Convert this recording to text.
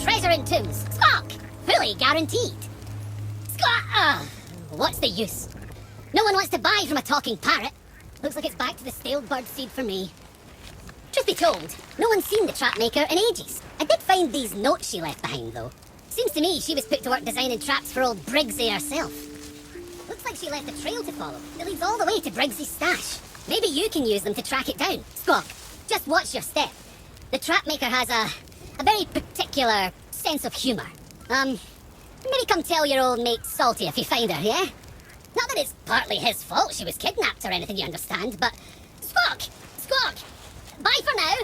treasure in tombs. Squawk! Fully guaranteed. Squawk! What's the use? No one wants to buy from a talking parrot. Looks like it's back to the stale bird seed for me. Truth be told, no one's seen the trap maker in ages. I did find these notes she left behind, though. Seems to me she was put to work designing traps for old Briggsy herself. Looks like she left a trail to follow that leads all the way to Briggsy's stash. Maybe you can use them to track it down. Squawk, just watch your step. The trap maker has a very particular sense of humour. Maybe come tell your old mate Salty if you find her, yeah? Not that it's partly his fault she was kidnapped or anything, you understand, but... Squawk! Squawk! Bye for now!